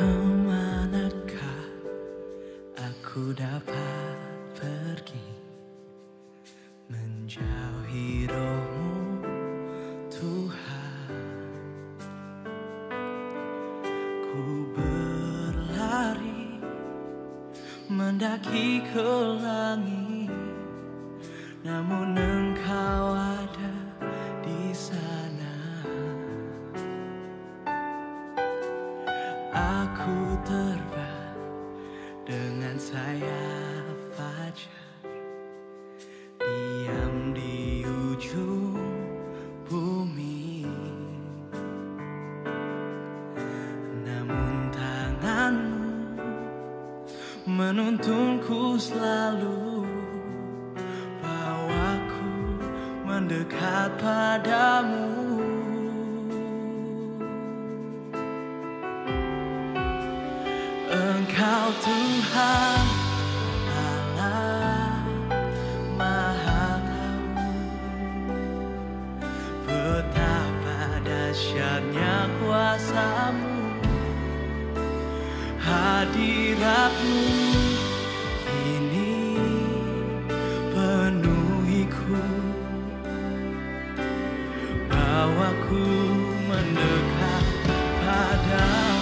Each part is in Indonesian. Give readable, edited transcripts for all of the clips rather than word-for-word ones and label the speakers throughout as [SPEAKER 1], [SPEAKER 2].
[SPEAKER 1] Kemanakah aku dapat pergi, menjauhi roh-Mu Tuhan? Ku berlari mendaki ke langit, namun Engkau ada di sana. Aku terbang dengan sayap fajar, diam di ujung bumi. Namun tangan-Mu menuntunku selalu, bawaku mendekat padamu. Engkau Tuhan Allah Maha Tahu, betapa dahsyatnya kuasa-Mu. Hadirat-Mu kini penuhiku, bawaku mendekat padamu.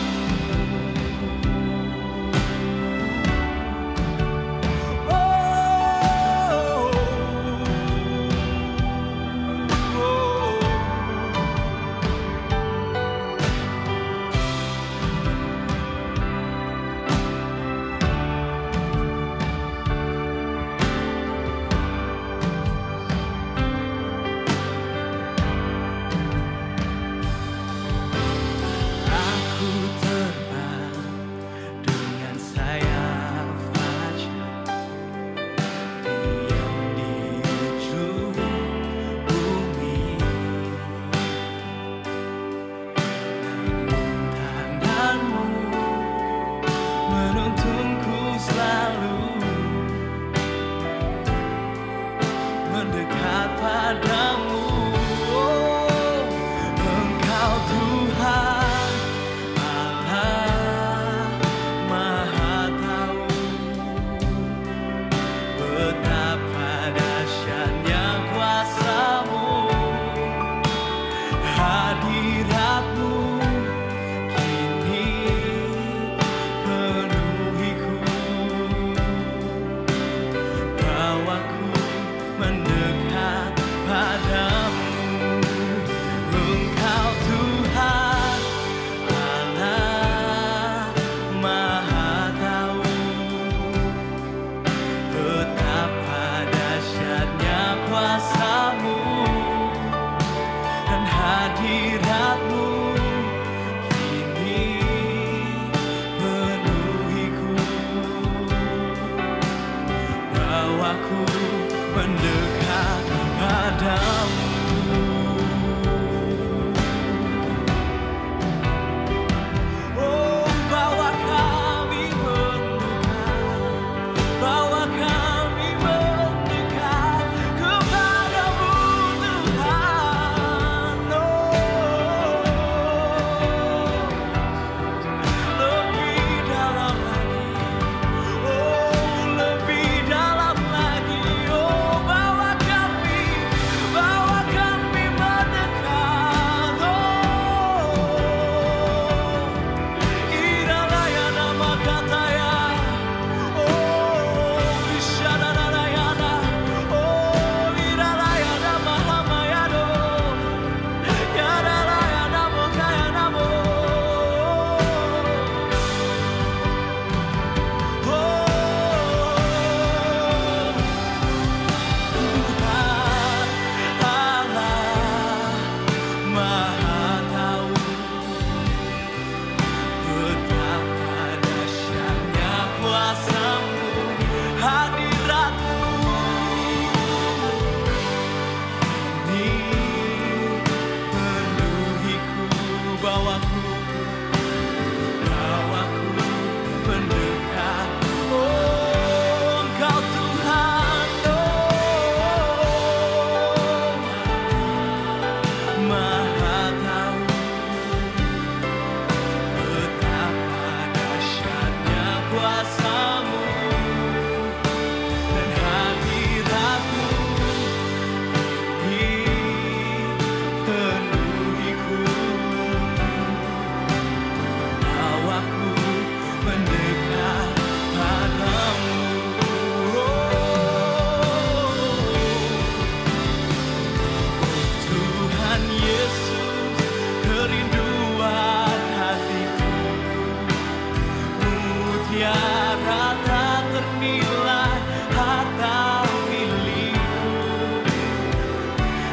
[SPEAKER 1] mutiara tak ternilai, harta milikku.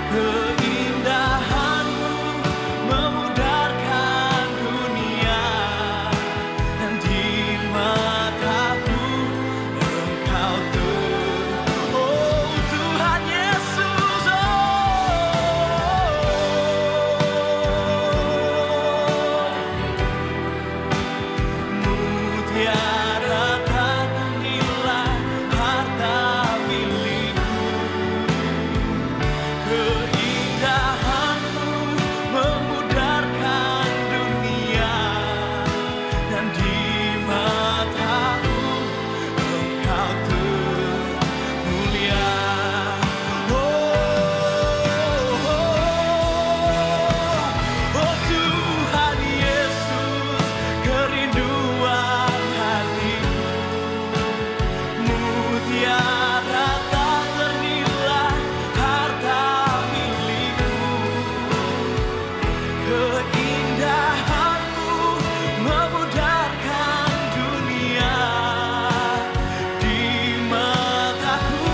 [SPEAKER 1] Keindahanmu memudarkan dunia, dan di mataku Engkau oh Tuhan Yesus, mutiara tak ternilai, harta milikku. Keindahanmu memudarkan dunia, dan di mataku Engkau termulia. Oh Tuhan Yesus, kerinduan hatiku, mutiara tak ternilai, harta milikku. Keindahanmu memudarkan dunia, di mataku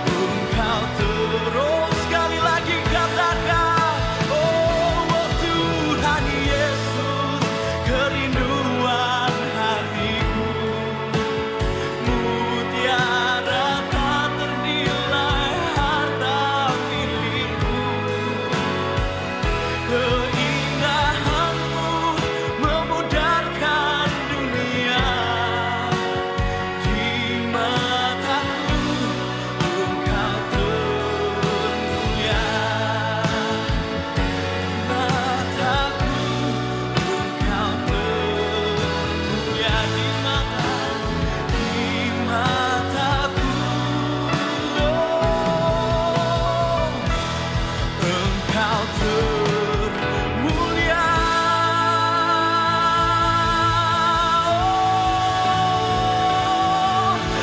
[SPEAKER 1] Engkau terus. Sekali lagi katakan, oh Tuhan Yesus, kerinduan hatiku, mutiara tak ternilai, harta milikku. Keindahanmu memudarkan dunia, di mataku Engkau termulia. Mataku Engkau termulia, di mataku Engkau termulia.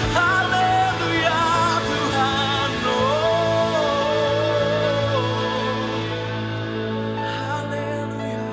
[SPEAKER 1] Haleluya Tuhan, haleluya.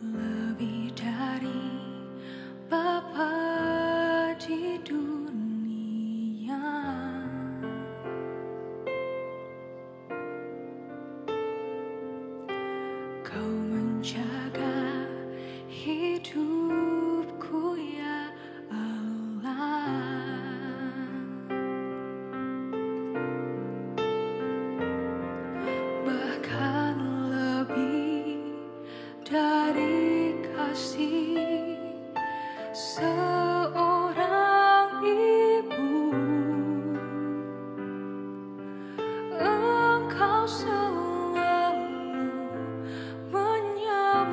[SPEAKER 2] Lebih dari Bapa di dunia, Kau menjaga hidupku ya Allah. Bahkan lebih dari kasih seorang ibu, Engkau selalu menyambut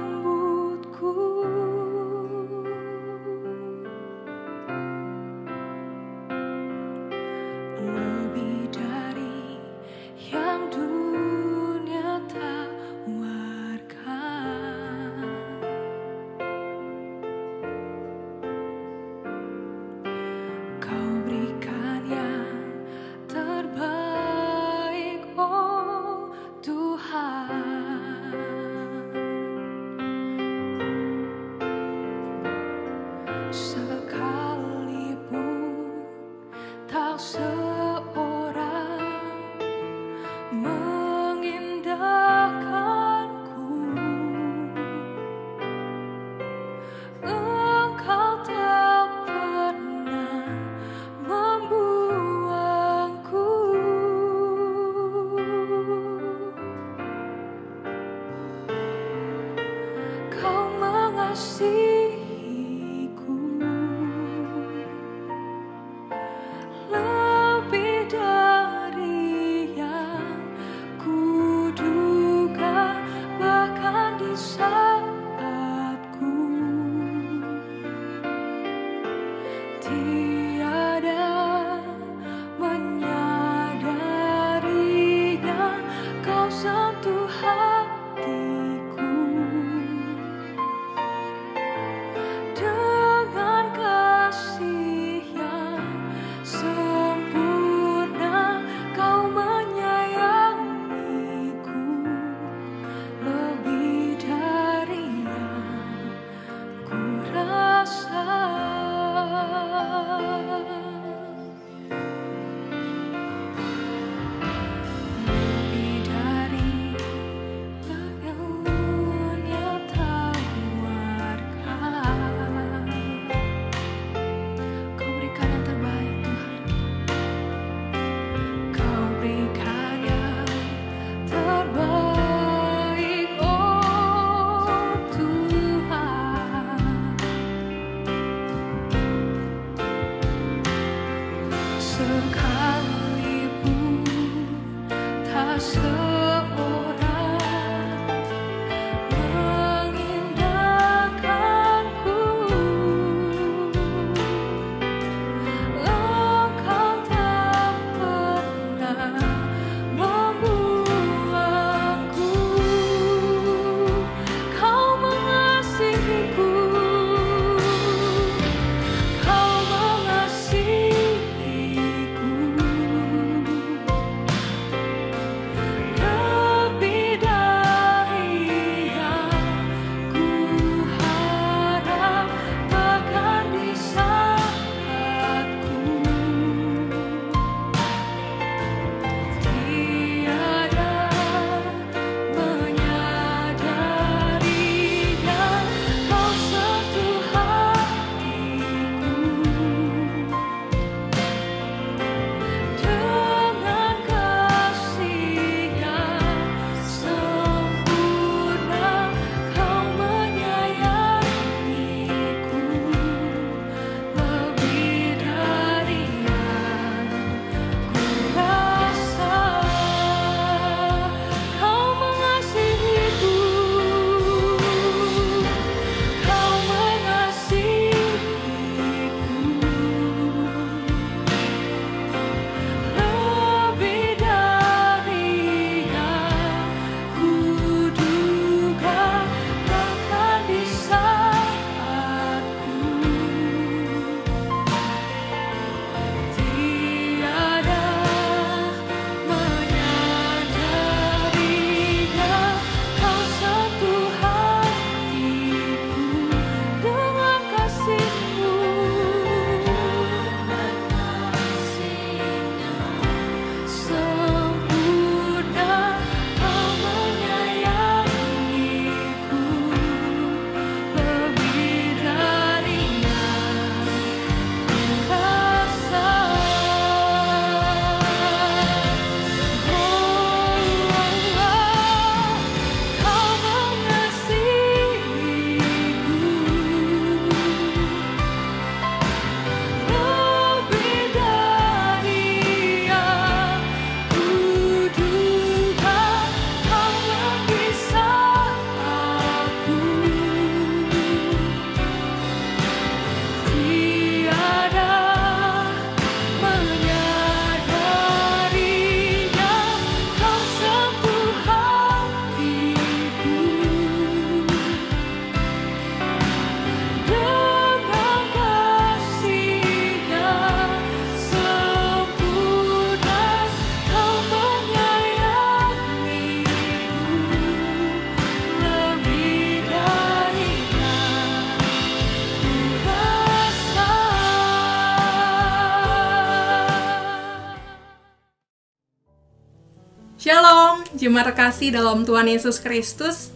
[SPEAKER 3] Shalom, jemaat terkasih dalam Tuhan Yesus Kristus.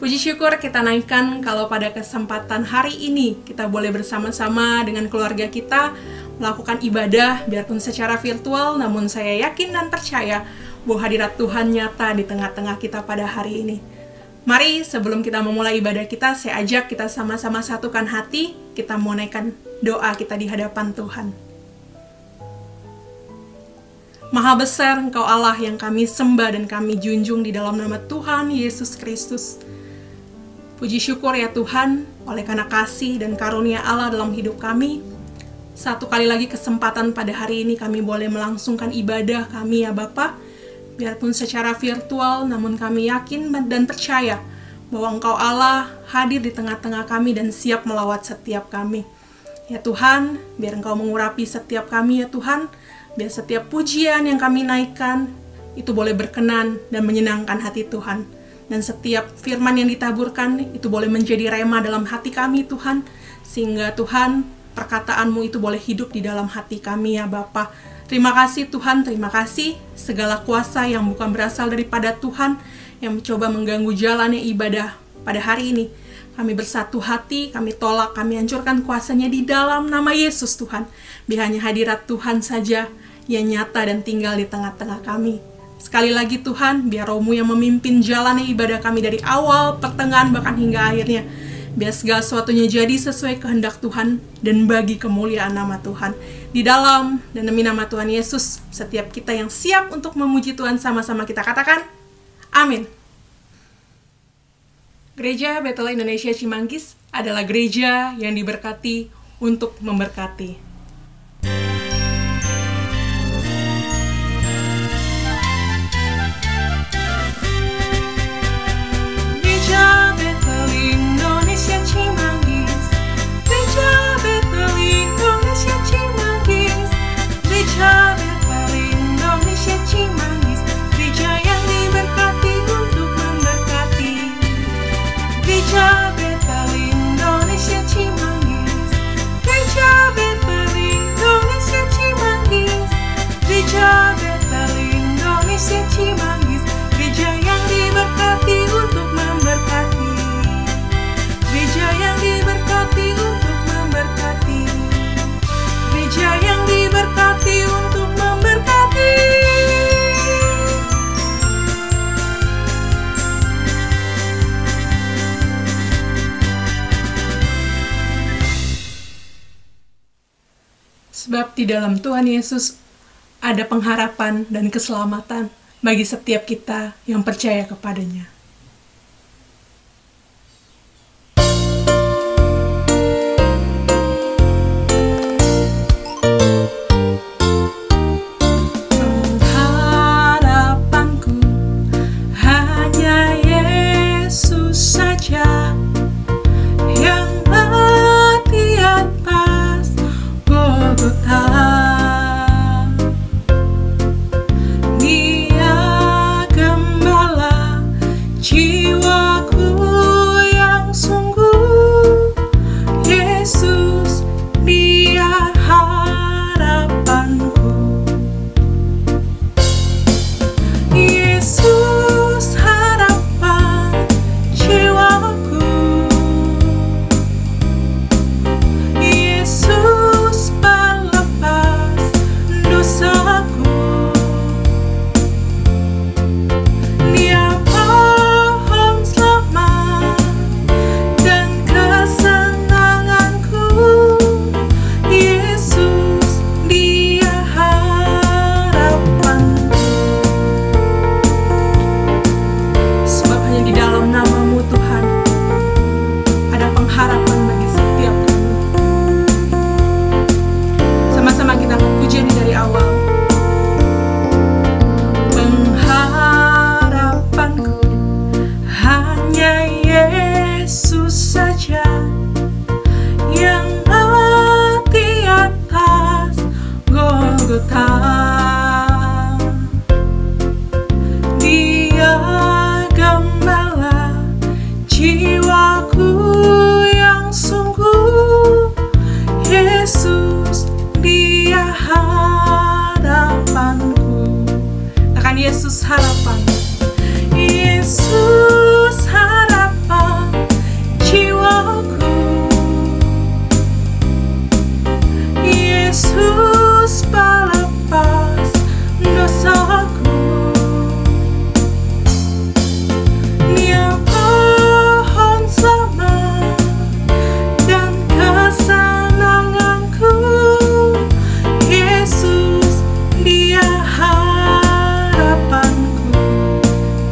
[SPEAKER 3] Puji syukur kita naikkan kalau pada kesempatan hari ini kita boleh bersama-sama dengan keluarga kita melakukan ibadah biarpun secara virtual, namun saya yakin dan percaya bahwa hadirat Tuhan nyata di tengah-tengah kita pada hari ini. Mari sebelum kita memulai ibadah kita, saya ajak kita sama-sama satukan hati, kita mau naikkan doa kita di hadapan Tuhan. Maha besar Engkau Allah yang kami sembah dan kami junjung di dalam nama Tuhan Yesus Kristus. Puji syukur ya Tuhan, oleh karena kasih dan karunia Allah dalam hidup kami, satu kali lagi kesempatan pada hari ini kami boleh melangsungkan ibadah kami ya Bapa. Biarpun secara virtual, namun kami yakin dan percaya bahwa Engkau Allah hadir di tengah-tengah kami dan siap melawat setiap kami. Ya Tuhan, biar Engkau mengurapi setiap kami ya Tuhan, biar setiap pujian yang kami naikkan itu boleh berkenan dan menyenangkan hati Tuhan. Dan setiap firman yang ditaburkan itu boleh menjadi rema dalam hati kami Tuhan. Sehingga Tuhan, perkataanmu itu boleh hidup di dalam hati kami ya Bapa. Terima kasih Tuhan, terima kasih segala kuasa yang bukan berasal daripada Tuhan yang mencoba mengganggu jalannya ibadah pada hari ini. Kami bersatu hati, kami tolak, kami hancurkan kuasanya di dalam nama Yesus Tuhan. Biar hanya hadirat Tuhan saja yang nyata dan tinggal di tengah-tengah kami. Sekali lagi Tuhan, biar Roh-Mu yang memimpin jalannya ibadah kami dari awal, pertengahan, bahkan hingga akhirnya. biar segala sesuatunya jadi sesuai kehendak Tuhan dan bagi kemuliaan nama Tuhan. Di dalam dan demi nama Tuhan Yesus, setiap kita yang siap untuk memuji Tuhan sama-sama kita katakan, amin. Gereja Bethel Indonesia Cimanggis adalah gereja yang diberkati untuk memberkati. Sebab di dalam Tuhan Yesus ada pengharapan dan keselamatan bagi setiap kita yang percaya kepadanya. Pengharapanku hanya Yesus saja, yang mati atas Golgota. Dia gembala jiwaku yang sungguh. Yesus, Dia harapanku. Yesus harapan jiwaku. Yesus pelepas dosaku. Dia pohon selamat dan kesenanganku. Yesus, Dia harapanku. Sebab hanya di dalam nama-Mu Tuhan ada pengharapan bagi setiap kami. Sama-sama kita pujian dari awal. Pengharapanku hanya Yesus saja, yang mati atas Golgota. Dia gembala jiwaku yang sungguh. Yesus, Dia harapanku. Akan Yesus harapan. Yesus harapan jiwaku. Yesus pelepas dosaku. Dia pohon selamat dan kesenanganku. Yesus, Dia harapanku.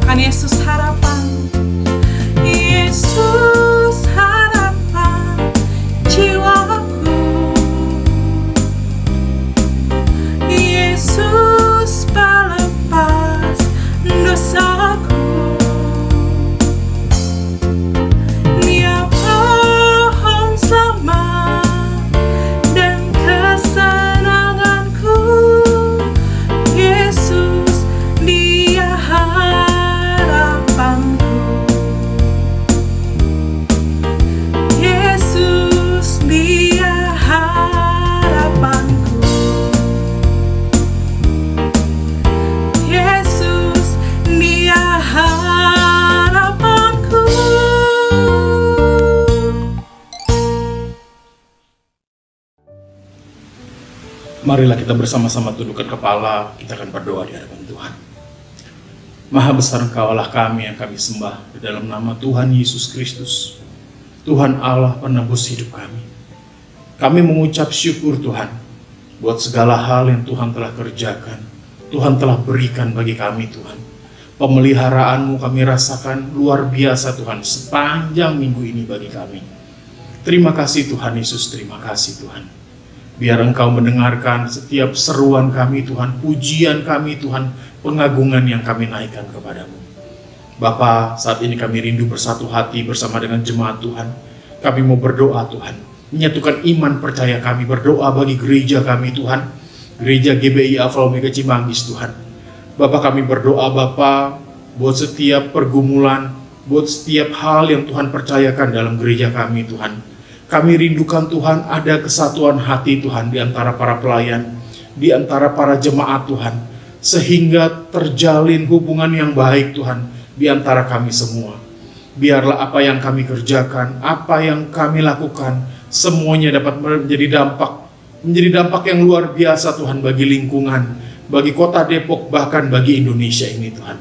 [SPEAKER 3] Kan Yesus harapan. Yesus harapan jiwaku. Yesus pelepas dosaku. Dia pohon selamat dan kesenanganku. Yesus, Dia harapanku. Yesus, Dia harapanku. Yesus, Dia harapanku.
[SPEAKER 4] Marilah kita bersama-sama tundukkan kepala, kita akan berdoa di hadapan Tuhan. Maha besar Engkau Allah kami yang kami sembah, di dalam nama Tuhan Yesus Kristus. Tuhan Allah penebus hidup kami. Kami mengucap syukur Tuhan buat segala hal yang Tuhan telah kerjakan, Tuhan telah berikan bagi kami Tuhan. Pemeliharaanmu kami rasakan luar biasa Tuhan sepanjang minggu ini bagi kami. Terima kasih Tuhan Yesus, terima kasih Tuhan. Biar Engkau mendengarkan setiap seruan kami Tuhan, pujian kami Tuhan, pengagungan yang kami naikkan kepadamu. Bapa, saat ini kami rindu bersatu hati bersama dengan jemaat Tuhan. Kami mau berdoa Tuhan, menyatukan iman percaya kami, berdoa bagi gereja kami Tuhan, Gereja GBI Alpha Omega Cimanggis Tuhan. Bapak, kami berdoa Bapak buat setiap pergumulan, buat setiap hal yang Tuhan percayakan dalam gereja kami Tuhan. Kami rindukan Tuhan ada kesatuan hati Tuhan di antara para pelayan, di antara para jemaat Tuhan, sehingga terjalin hubungan yang baik Tuhan di antara kami semua. Biarlah apa yang kami kerjakan, apa yang kami lakukan, semuanya dapat menjadi dampak yang luar biasa Tuhan bagi lingkungan, bagi kota Depok, bahkan bagi Indonesia ini Tuhan.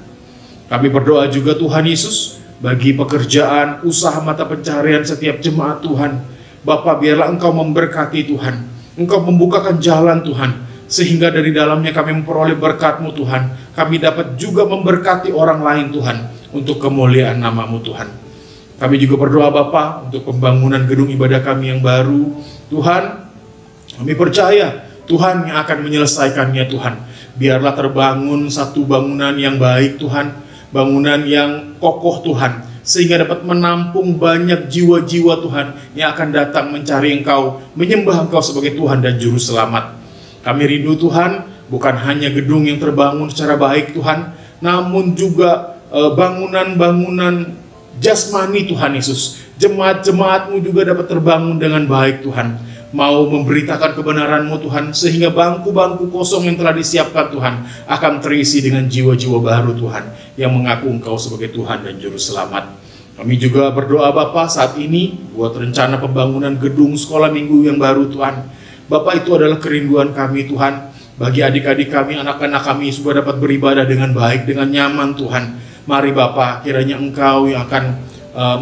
[SPEAKER 4] Kami berdoa juga Tuhan Yesus bagi pekerjaan, usaha mata pencarian setiap jemaat Tuhan. Bapa, biarlah Engkau memberkati Tuhan, Engkau membukakan jalan Tuhan, sehingga dari dalamnya kami memperoleh berkat-Mu Tuhan. Kami dapat juga memberkati orang lain Tuhan, untuk kemuliaan nama-Mu Tuhan. Kami juga berdoa Bapa untuk pembangunan gedung ibadah kami yang baru. Tuhan, kami percaya Tuhan yang akan menyelesaikannya Tuhan. Biarlah terbangun satu bangunan yang baik Tuhan, bangunan yang kokoh Tuhan, sehingga dapat menampung banyak jiwa-jiwa Tuhan yang akan datang mencari Engkau, menyembah Engkau sebagai Tuhan dan Juru Selamat. Kami rindu Tuhan, bukan hanya gedung yang terbangun secara baik Tuhan, namun juga bangunan-bangunan jasmani Tuhan Yesus. Jemaat-jemaat-Mu juga dapat terbangun dengan baik Tuhan, mau memberitakan kebenaran-Mu Tuhan, sehingga bangku-bangku kosong yang telah disiapkan Tuhan akan terisi dengan jiwa-jiwa baru Tuhan yang mengaku Engkau sebagai Tuhan dan Juru Selamat. Kami juga berdoa Bapa saat ini buat rencana pembangunan gedung sekolah minggu yang baru Tuhan. Bapak, itu adalah kerinduan kami Tuhan, bagi adik-adik kami, anak-anak kami supaya dapat beribadah dengan baik, dengan nyaman Tuhan. Mari Bapak, kiranya Engkau yang akan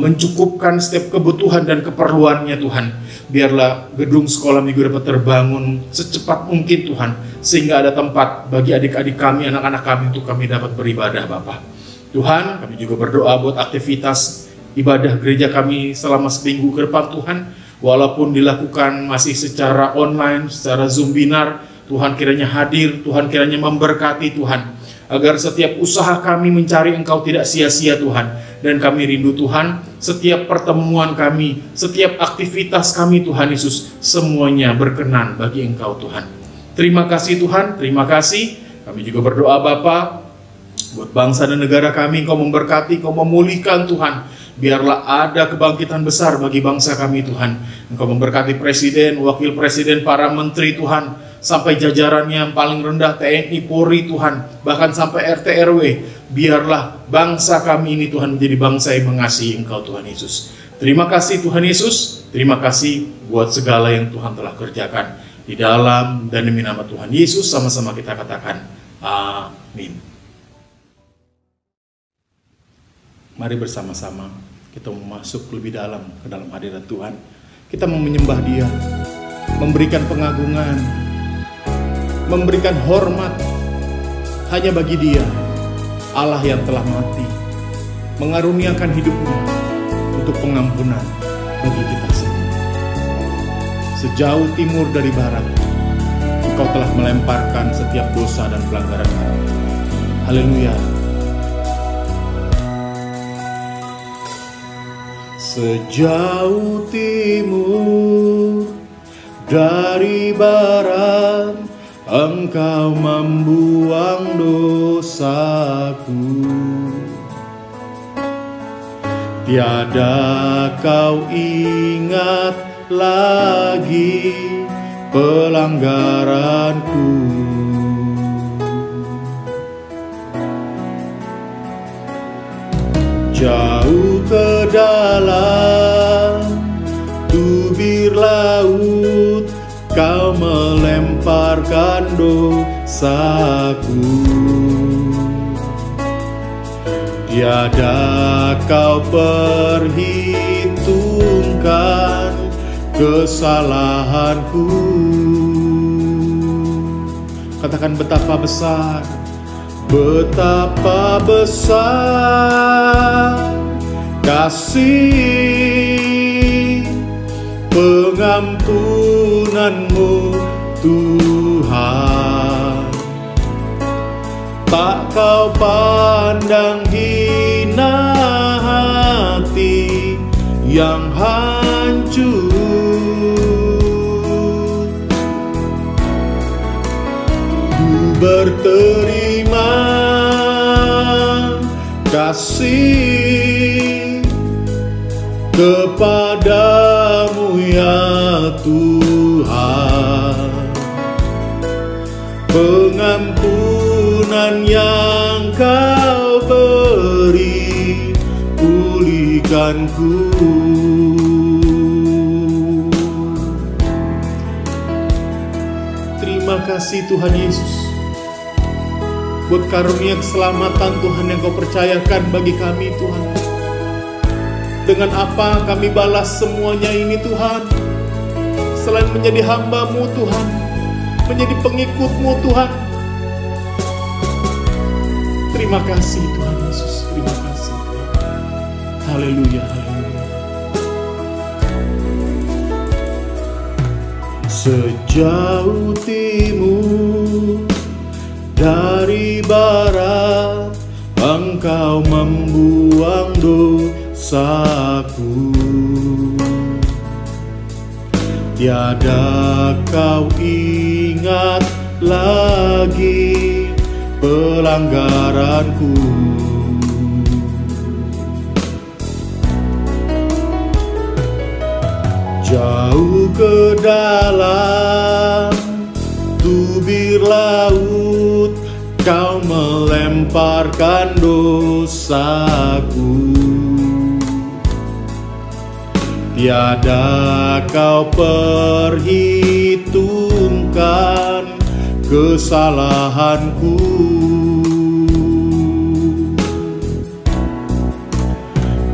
[SPEAKER 4] mencukupkan setiap kebutuhan dan keperluannya Tuhan. Biarlah gedung sekolah minggu dapat terbangun secepat mungkin Tuhan, sehingga ada tempat bagi adik-adik kami, anak-anak kami untuk kami dapat beribadah Bapak. Tuhan, kami juga berdoa buat aktivitas ibadah gereja kami selama seminggu ke depan Tuhan. Walaupun dilakukan masih secara online, secara Zoom binar, Tuhan kiranya hadir, Tuhan kiranya memberkati Tuhan, agar setiap usaha kami mencari Engkau tidak sia-sia Tuhan. Dan kami rindu Tuhan, setiap pertemuan kami, setiap aktivitas kami Tuhan Yesus, semuanya berkenan bagi Engkau Tuhan. Terima kasih Tuhan, terima kasih. Kami juga berdoa Bapa buat bangsa dan negara kami, Engkau memberkati, Engkau memulihkan Tuhan. Biarlah ada kebangkitan besar bagi bangsa kami Tuhan. Engkau memberkati Presiden, Wakil Presiden, para Menteri Tuhan, sampai jajarannya yang paling rendah TNI, Polri Tuhan, bahkan sampai RT RW. Biarlah bangsa kami ini Tuhan menjadi bangsa yang mengasihi Engkau Tuhan Yesus. Terima kasih Tuhan Yesus, terima kasih buat segala yang Tuhan telah kerjakan. Di dalam dan demi nama Tuhan Yesus sama-sama kita katakan amin. Mari bersama-sama kita masuk lebih dalam ke dalam hadirat Tuhan. Kita mau menyembah Dia, memberikan pengagungan, memberikan hormat hanya bagi Dia, Allah yang telah mati, mengaruniakan hidupnya untuk pengampunan bagi kita semua. Sejauh timur dari barat, Engkau telah melemparkan setiap dosa dan pelanggaran kami. Haleluya. Sejauh timur dari barat, Engkau membuang dosaku. Tiada Kau ingat lagi pelanggaranku. Jauh ke dalam tubir laut, Kau melemparkan dosaku. Tiada Kau perhitung perhitungkan kesalahanku. Katakan betapa besar, betapa besar kasih pengampunan-Mu Tuhan. Tak Kau pandang hina hati yang hancur. Ku berterima kasih kepadamu ya Tuhan. Pengampunan yang Kau beri, pulihkanku. Terima kasih Tuhan Yesus buat karunia keselamatan Tuhan yang Kau percayakan bagi kami Tuhan. Dengan apa kami balas semuanya ini Tuhan? Selain menjadi hamba-Mu Tuhan, menjadi pengikut-Mu Tuhan. Terima kasih Tuhan Yesus, terima kasih Tuhan. Haleluya, haleluya. Sejauh timur dari barat, Engkau membuang dosaku. Tiada Kau ingat lagi pelanggaranku. Jauh ke dalam tubir laut, Kau melemparkan dosaku. Tiada Kau perhitungkan kesalahanku.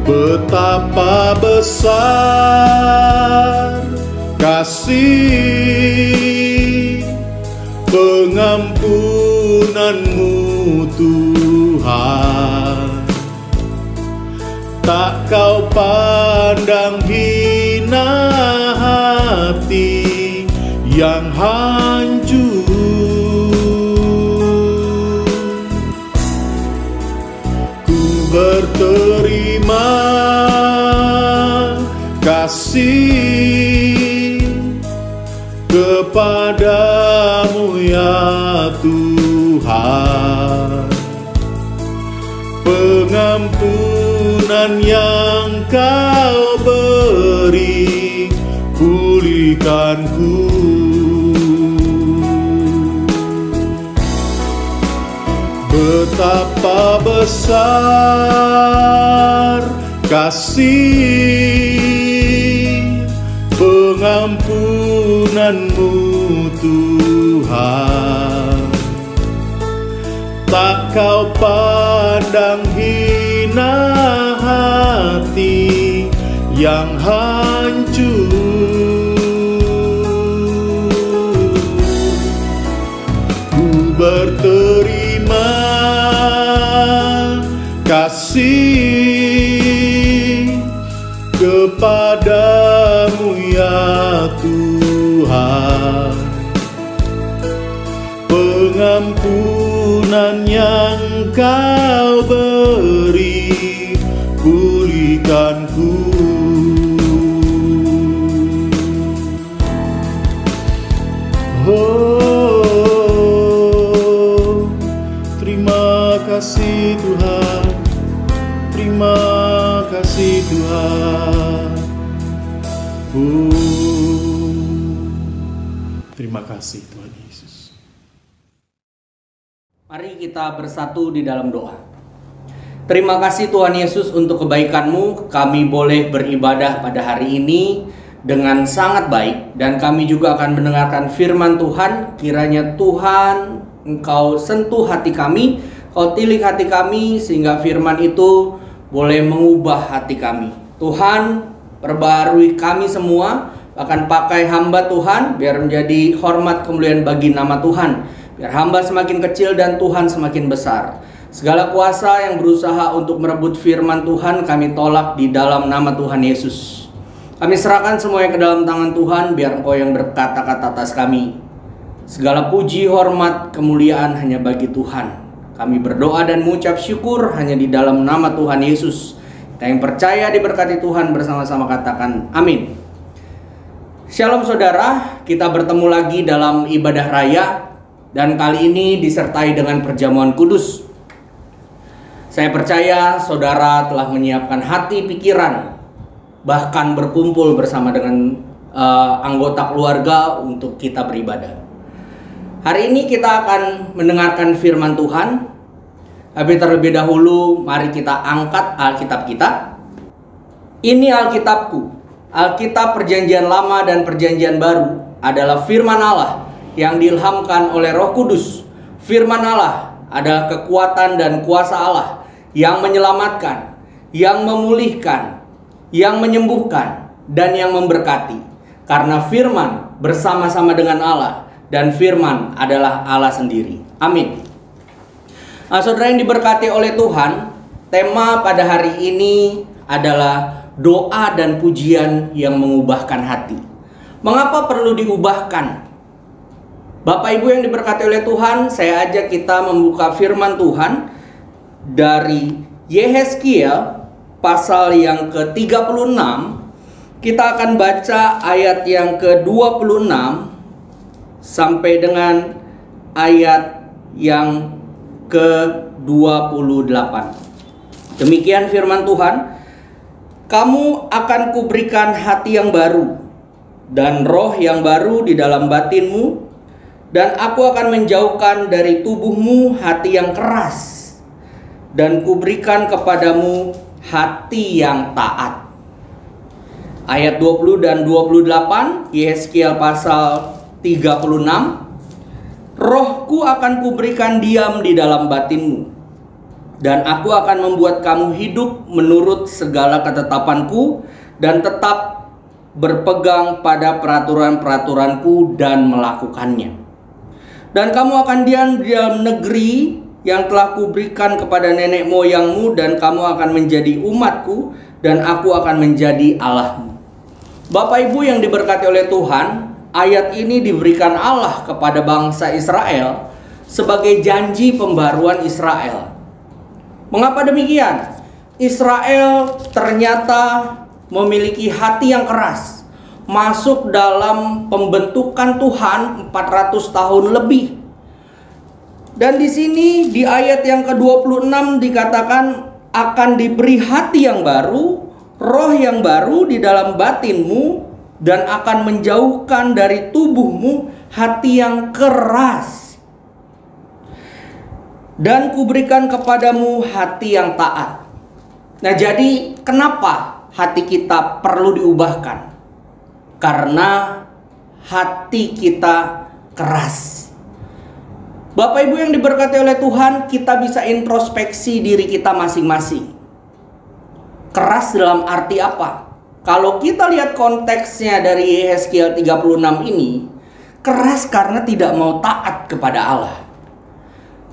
[SPEAKER 4] Betapa besar kasih pengampunan-Mu Tuhan. Tak Kau pandang hina hati yang hancur. Ku berterima kasih kepadamu ya Tuhan. Pengampunan yang Kau beri, pulihkanku. Betapa besar kasih pengampunan-Mu Tuhan. Tak Kau pandang hina hati yang hancur. Ku berterima kasih kepadamu ya Tuhan. Pengampunan yang Kau beri, pulihkanku. Oh, terima kasih Tuhan, terima kasih Tuhan. Terima kasih Tuhan Yesus.
[SPEAKER 5] Mari kita bersatu di dalam doa. Terima kasih Tuhan Yesus untuk kebaikan-Mu. Kami boleh beribadah pada hari ini dengan sangat baik. Dan kami juga akan mendengarkan firman Tuhan. Kiranya Tuhan Engkau sentuh hati kami, Kau tilik hati kami, sehingga firman itu boleh mengubah hati kami. Tuhan, perbarui kami semua, bahkan pakai hamba Tuhan, biar menjadi hormat kemuliaan bagi nama Tuhan. Biar hamba semakin kecil dan Tuhan semakin besar. Segala kuasa yang berusaha untuk merebut firman Tuhan kami tolak di dalam nama Tuhan Yesus. Kami serahkan semuanya ke dalam tangan Tuhan, biar Engkau yang berkata-kata atas kami. Segala puji, hormat, kemuliaan hanya bagi Tuhan. Kami berdoa dan mengucap syukur hanya di dalam nama Tuhan Yesus. Kita yang percaya diberkati Tuhan bersama-sama katakan amin. Shalom saudara, kita bertemu lagi dalam ibadah raya. Dan kali ini disertai dengan perjamuan kudus. Saya percaya saudara telah menyiapkan hati, pikiran, bahkan berkumpul bersama dengan anggota keluarga untuk kita beribadah. Hari ini kita akan mendengarkan firman Tuhan. Tapi terlebih dahulu mari kita angkat Alkitab kita. Ini Alkitabku. Alkitab Perjanjian Lama dan Perjanjian Baru adalah firman Allah yang diilhamkan oleh Roh Kudus. Firman Allah adalah kekuatan dan kuasa Allah yang menyelamatkan, yang memulihkan, yang menyembuhkan, dan yang memberkati. Karena firman bersama-sama dengan Allah, dan firman adalah Allah sendiri. Amin. Nah, saudara yang diberkati oleh Tuhan, tema pada hari ini adalah doa dan pujian yang mengubahkan hati. Mengapa perlu diubahkan? Bapak Ibu yang diberkati oleh Tuhan, saya ajak kita membuka firman Tuhan dari Yehezkiel pasal yang ke-36. Kita akan baca ayat yang ke-26 sampai dengan ayat yang ke-28. Demikian firman Tuhan. Kamu akan kuberikan hati yang baru dan roh yang baru di dalam batinmu, dan aku akan menjauhkan dari tubuhmu hati yang keras, dan kuberikan kepadamu hati yang taat. Ayat 20 dan 28 Yehezkiel pasal 36. Rohku akan kuberikan diam di dalam batinmu, dan aku akan membuat kamu hidup menurut segala ketetapanku, dan tetap berpegang pada peraturan-peraturanku dan melakukannya. Dan kamu akan diam di dalam negeri yang telah kuberikan kepada nenek moyangmu, dan kamu akan menjadi umatku, dan aku akan menjadi Allahmu. Bapak Ibu yang diberkati oleh Tuhan, ayat ini diberikan Allah kepada bangsa Israel sebagai janji pembaruan Israel. Mengapa demikian? Israel ternyata memiliki hati yang keras, masuk dalam pembentukan Tuhan 400 tahun lebih. Dan di sini di ayat yang ke-26 dikatakan akan diberi hati yang baru, roh yang baru di dalam batinmu, dan akan menjauhkan dari tubuhmu hati yang keras, dan kuberikan kepadamu hati yang taat. Nah, jadi kenapa hati kita perlu diubahkan? Karena hati kita keras. Bapak Ibu yang diberkati oleh Tuhan, kita bisa introspeksi diri kita masing-masing. Keras dalam arti apa? Kalau kita lihat konteksnya dari Yehezkiel 36 ini, keras karena tidak mau taat kepada Allah.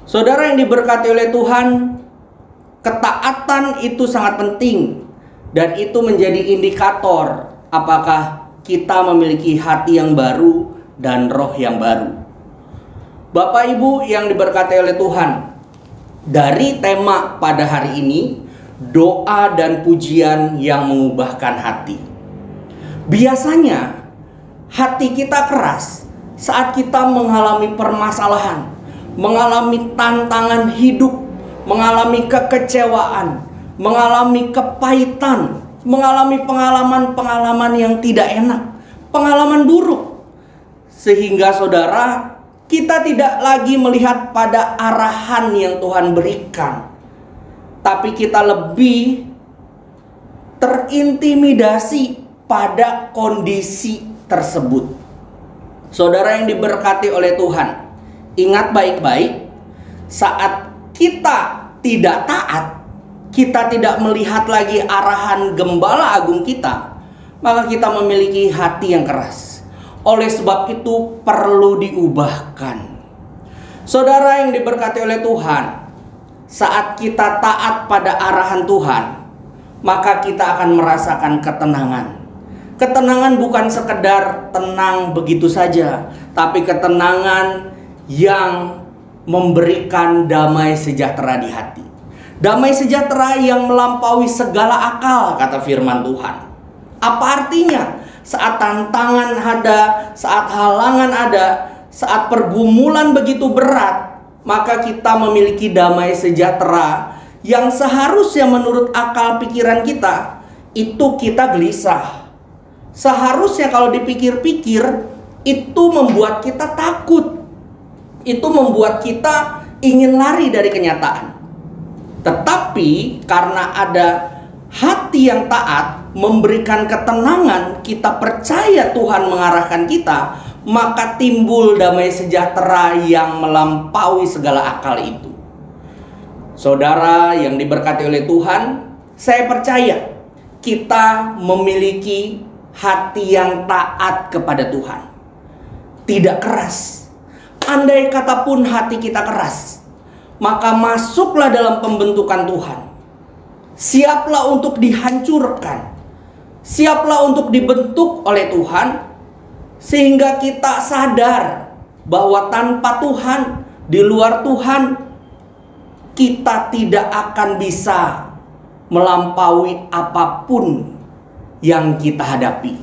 [SPEAKER 5] Saudara yang diberkati oleh Tuhan, ketaatan itu sangat penting, dan itu menjadi indikator apakah kita memiliki hati yang baru dan roh yang baru. Bapak Ibu yang diberkati oleh Tuhan, dari tema pada hari ini, doa dan pujian yang mengubahkan hati. Biasanya hati kita keras saat kita mengalami permasalahan, mengalami tantangan hidup, mengalami kekecewaan, mengalami kepahitan, mengalami pengalaman-pengalaman yang tidak enak, pengalaman buruk. Sehingga saudara, kita tidak lagi melihat pada arahan yang Tuhan berikan, tapi kita lebih terintimidasi pada kondisi tersebut. Saudara yang diberkati oleh Tuhan, ingat baik-baik, saat kita tidak taat, kita tidak melihat lagi arahan gembala agung kita, maka kita memiliki hati yang keras. Oleh sebab itu perlu diubahkan. Saudara yang diberkati oleh Tuhan, saat kita taat pada arahan Tuhan, maka kita akan merasakan ketenangan. Ketenangan bukan sekedar tenang begitu saja, tapi ketenangan yang memberikan damai sejahtera di hati. Damai sejahtera yang melampaui segala akal, kata firman Tuhan. Apa artinya? Saat tantangan ada, saat halangan ada, saat pergumulan begitu berat, maka kita memiliki damai sejahtera yang seharusnya menurut akal pikiran kita, itu kita gelisah. Seharusnya kalau dipikir-pikir, itu membuat kita takut. Itu membuat kita ingin lari dari kenyataan. Tetapi karena ada hati yang taat, memberikan ketenangan, kita percaya Tuhan mengarahkan kita, maka timbul damai sejahtera yang melampaui segala akal itu. Saudara yang diberkati oleh Tuhan, saya percaya kita memiliki hati yang taat kepada Tuhan, tidak keras. Andai kata pun hati kita keras, maka masuklah dalam pembentukan Tuhan. Siaplah untuk dihancurkan, siaplah untuk dibentuk oleh Tuhan, sehingga kita sadar bahwa tanpa Tuhan, di luar Tuhan, kita tidak akan bisa melampaui apapun yang kita hadapi.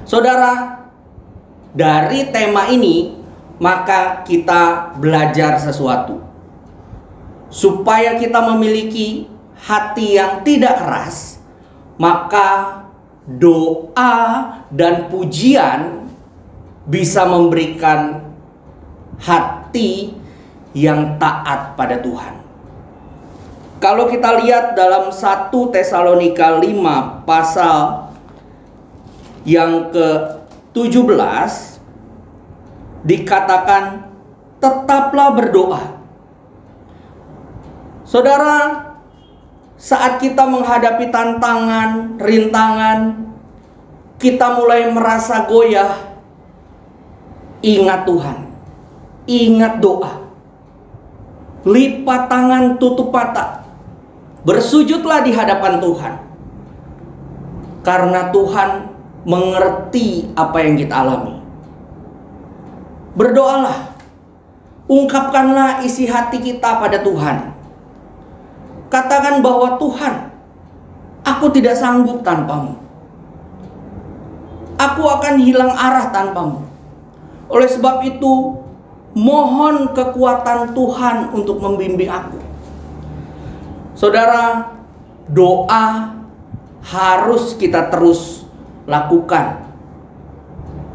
[SPEAKER 5] Saudara, dari tema ini maka kita belajar sesuatu, supaya kita memiliki hati yang tidak keras. Maka doa dan pujian bisa memberikan hati yang taat pada Tuhan. Kalau kita lihat dalam 1 Tesalonika 5 pasal yang ke-17, dikatakan tetaplah berdoa. Saudara, saat kita menghadapi tantangan, rintangan, kita mulai merasa goyah, ingat Tuhan, ingat doa. Lipat tangan, tutup mata, bersujudlah di hadapan Tuhan, karena Tuhan mengerti apa yang kita alami. Berdoalah, ungkapkanlah isi hati kita pada Tuhan. Katakan bahwa Tuhan, aku tidak sanggup tanpamu. Aku akan hilang arah tanpamu. Oleh sebab itu, mohon kekuatan Tuhan untuk membimbing aku. Saudara, doa harus kita terus lakukan.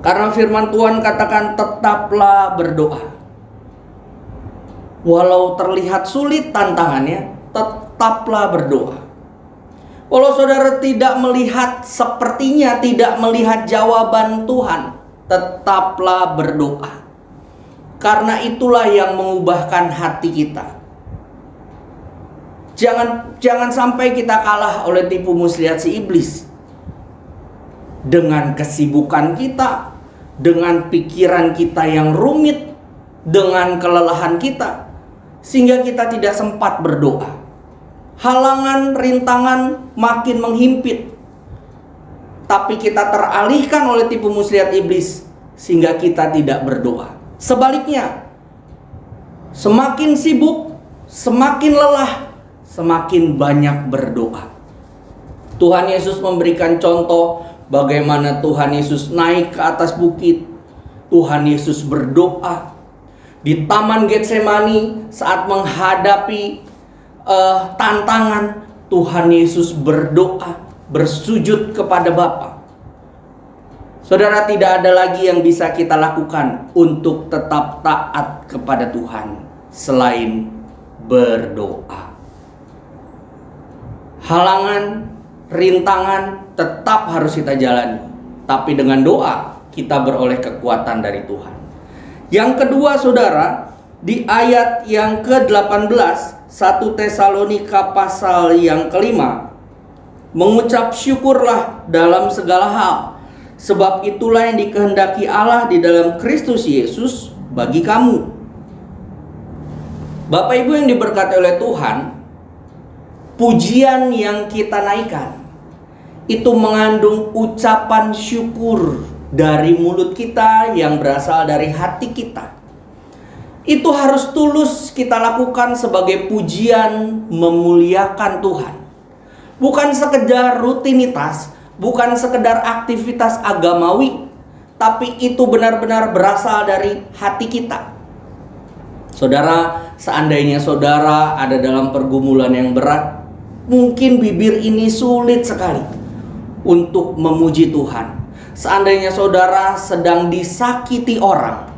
[SPEAKER 5] Karena firman Tuhan katakan tetaplah berdoa. Walau terlihat sulit tantangannya, tetaplah berdoa. Walau saudara tidak melihat, sepertinya tidak melihat jawaban Tuhan, tetaplah berdoa. Karena itulah yang mengubahkan hati kita. Jangan sampai kita kalah oleh tipu muslihat si iblis. Dengan kesibukan kita, dengan pikiran kita yang rumit, dengan kelelahan kita, sehingga kita tidak sempat berdoa. Halangan, rintangan makin menghimpit, tapi kita teralihkan oleh tipu muslihat iblis, sehingga kita tidak berdoa. Sebaliknya, semakin sibuk, semakin lelah, semakin banyak berdoa. Tuhan Yesus memberikan contoh bagaimana Tuhan Yesus naik ke atas bukit. Tuhan Yesus berdoa di Taman Getsemani saat menghadapi tantangan. Tuhan Yesus berdoa, bersujud kepada Bapa. Saudara, tidak ada lagi yang bisa kita lakukan untuk tetap taat kepada Tuhan selain berdoa. Halangan, rintangan tetap harus kita jalani, tapi dengan doa kita beroleh kekuatan dari Tuhan. Yang kedua, saudara, di ayat yang ke-18 1 Tesalonika pasal yang ke-5, Mengucap syukurlah dalam segala hal, sebab itulah yang dikehendaki Allah di dalam Kristus Yesus bagi kamu. Bapak Ibu yang diberkati oleh Tuhan, pujian yang kita naikkan itu mengandung ucapan syukur dari mulut kita yang berasal dari hati kita. Itu harus tulus kita lakukan sebagai pujian memuliakan Tuhan. Bukan sekedar rutinitas, bukan sekedar aktivitas agamawi, tapi itu benar-benar berasal dari hati kita. Saudara, seandainya saudara ada dalam pergumulan yang berat, mungkin bibir ini sulit sekali untuk memuji Tuhan. Seandainya saudara sedang disakiti orang,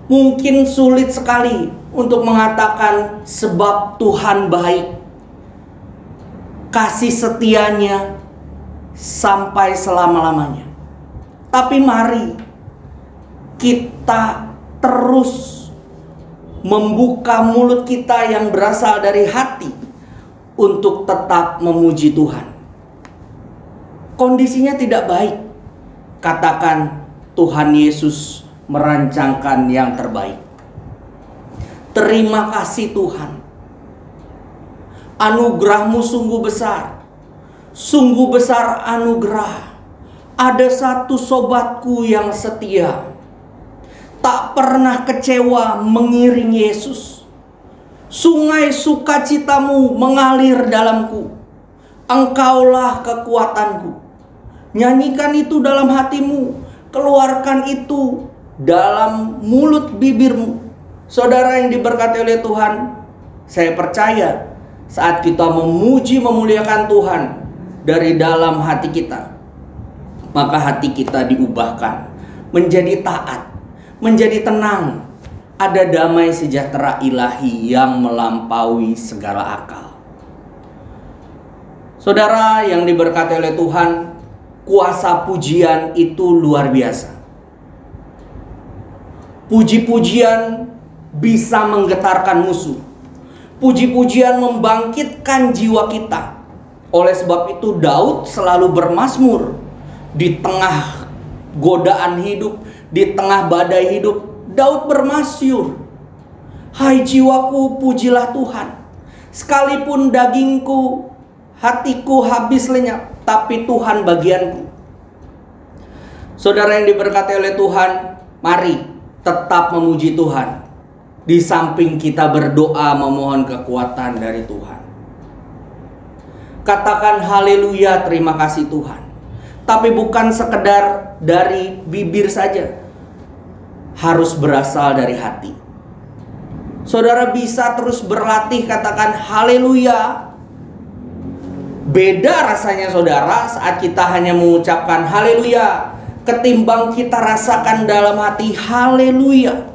[SPEAKER 5] mungkin sulit sekali untuk mengatakan sebab Tuhan baik, kasih setianya sampai selama-lamanya. Tapi mari kita terus membuka mulut kita yang berasal dari hati untuk tetap memuji Tuhan. Kondisinya tidak baik, katakan Tuhan Yesus merancangkan yang terbaik. Terima kasih Tuhan, anugerah-Mu sungguh besar. Sungguh besar anugerah. Ada satu sobatku yang setia, tak pernah kecewa mengiring Yesus. Sungai sukacitamu mengalir dalamku. Engkaulah kekuatanku. Nyanyikan itu dalam hatimu, keluarkan itu dalam mulut bibirmu. Saudara yang diberkati oleh Tuhan, saya percaya saat kita memuji memuliakan Tuhan dari dalam hati kita, maka hati kita diubahkan menjadi taat, menjadi tenang. Ada damai sejahtera ilahi yang melampaui segala akal. Saudara yang diberkati oleh Tuhan, kuasa pujian itu luar biasa. Puji-pujian bisa menggetarkan musuh. Puji-pujian membangkitkan jiwa kita. Oleh sebab itu Daud selalu bermazmur di tengah godaan hidup, di tengah badai hidup. Daud bermasyur, hai jiwaku pujilah Tuhan. Sekalipun dagingku, hatiku habis lenyap, tapi Tuhan bagianku. Saudara yang diberkati oleh Tuhan, mari tetap memuji Tuhan. Di samping kita berdoa memohon kekuatan dari Tuhan. Katakan haleluya, terima kasih Tuhan. Tapi bukan sekedar dari bibir saja, harus berasal dari hati. Saudara bisa terus berlatih katakan haleluya. Beda rasanya saudara saat kita hanya mengucapkan haleluya, ketimbang kita rasakan dalam hati haleluya.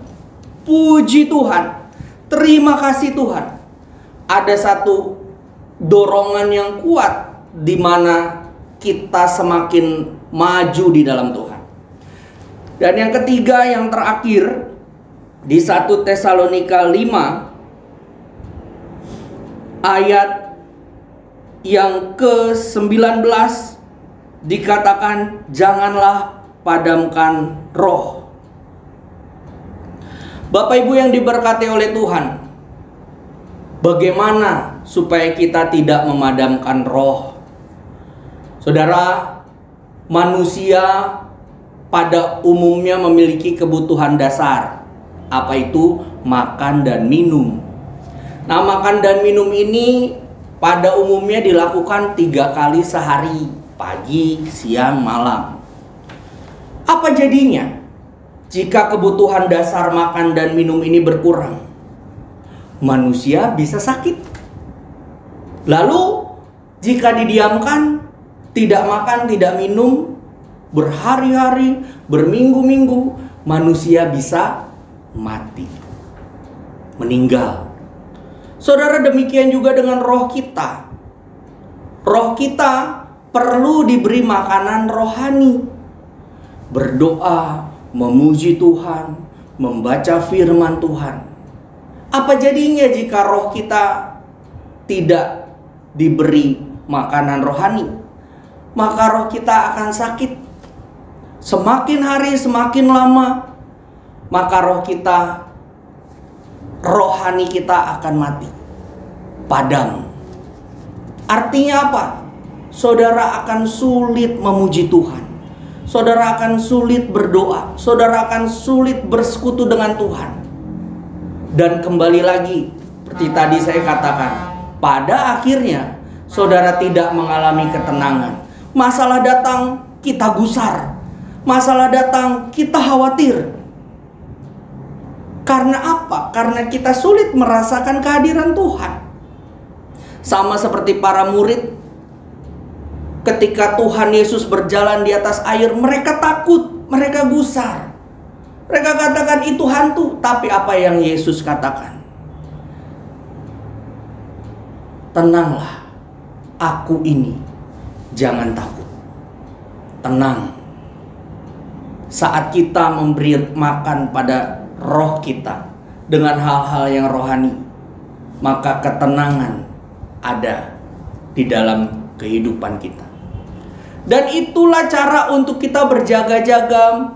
[SPEAKER 5] Puji Tuhan, terima kasih Tuhan. Ada satu dorongan yang kuat di mana kita semakin maju di dalam Tuhan. Dan yang ketiga, yang terakhir, di 1 Tesalonika 5 ayat yang ke-19 dikatakan janganlah padamkan roh. Bapak Ibu yang diberkati oleh Tuhan, bagaimana supaya kita tidak memadamkan roh? Saudara, manusia pada umumnya memiliki kebutuhan dasar. Apa itu? Makan dan minum. Nah, makan dan minum ini pada umumnya dilakukan 3 kali sehari, pagi, siang, malam. Apa jadinya jika kebutuhan dasar makan dan minum ini berkurang? Manusia bisa sakit. Lalu jika didiamkan, tidak makan, tidak minum, berhari-hari, berminggu-minggu, manusia bisa mati, meninggal. Saudara, demikian juga dengan roh kita. Roh kita perlu diberi makanan rohani. Berdoa, memuji Tuhan, membaca firman Tuhan. Apa jadinya jika roh kita tidak diberi makanan rohani, maka roh kita akan sakit. Semakin hari semakin lama, maka rohani kita akan mati, padam. Artinya apa? Saudara akan sulit memuji Tuhan. Saudara akan sulit berdoa. Saudara akan sulit bersekutu dengan Tuhan. Dan kembali lagi, seperti tadi saya katakan, pada akhirnya saudara tidak mengalami ketenangan. Masalah datang, kita gusar. Masalah datang, kita khawatir. Karena apa? Karena kita sulit merasakan kehadiran Tuhan. Sama seperti para murid, ketika Tuhan Yesus berjalan di atas air, mereka takut, mereka gusar. Mereka katakan itu hantu. Tapi apa yang Yesus katakan? Tenanglah, aku ini, jangan takut. Tenang. Saat kita memberi makan pada roh kita dengan hal-hal yang rohani, maka ketenangan ada di dalam kehidupan kita. Dan itulah cara untuk kita berjaga-jaga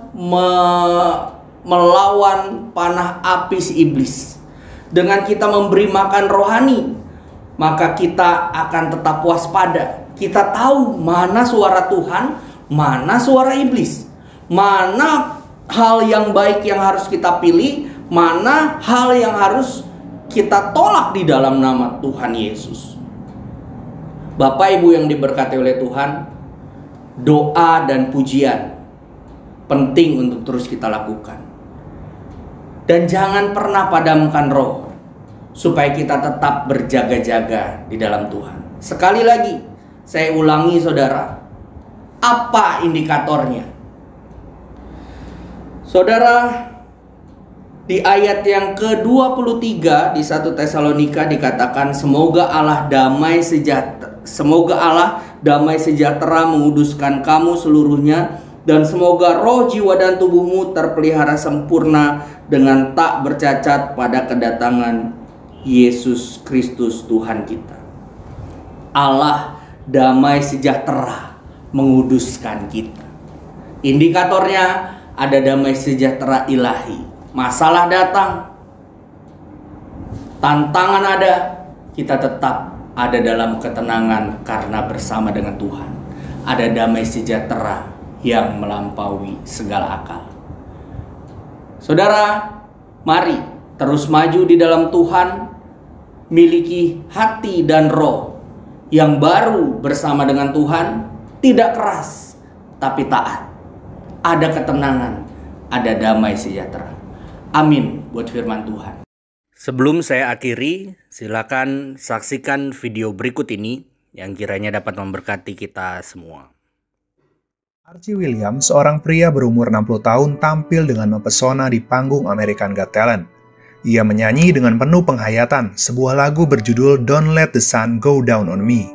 [SPEAKER 5] melawan panah api si iblis. Dengan kita memberi makan rohani, maka kita akan tetap waspada. Kita tahu mana suara Tuhan, mana suara iblis, mana hal yang baik yang harus kita pilih, mana hal yang harus kita tolak di dalam nama Tuhan Yesus. Bapak Ibu yang diberkati oleh Tuhan, doa dan pujian penting untuk terus kita lakukan. Dan jangan pernah padamkan roh, supaya kita tetap berjaga-jaga di dalam Tuhan. Sekali lagi, saya ulangi saudara, apa indikatornya? Saudara, di ayat yang ke-23 di 1 Tesalonika dikatakan, semoga Allah damai sejahtera menguduskan kamu seluruhnya, dan semoga roh, jiwa, dan tubuhmu terpelihara sempurna dengan tak bercacat pada kedatangan Yesus Kristus Tuhan kita. Allah damai sejahtera menguduskan kita. Indikatornya ada damai sejahtera ilahi. Masalah datang, tantangan ada, kita tetap ada dalam ketenangan karena bersama dengan Tuhan. Ada damai sejahtera yang melampaui segala akal. Saudara, mari terus maju di dalam Tuhan, miliki hati dan roh yang baru bersama dengan Tuhan, tidak keras tapi taat. Ada ketenangan, ada damai sejahtera. Amin buat firman Tuhan. Sebelum saya akhiri, silakan saksikan video berikut ini yang kiranya dapat memberkati kita semua.
[SPEAKER 6] Archie Williams, seorang pria berumur 60 tahun, tampil dengan mempesona di panggung American Got Talent. Ia menyanyi dengan penuh penghayatan sebuah lagu berjudul Don't Let the Sun Go Down on Me.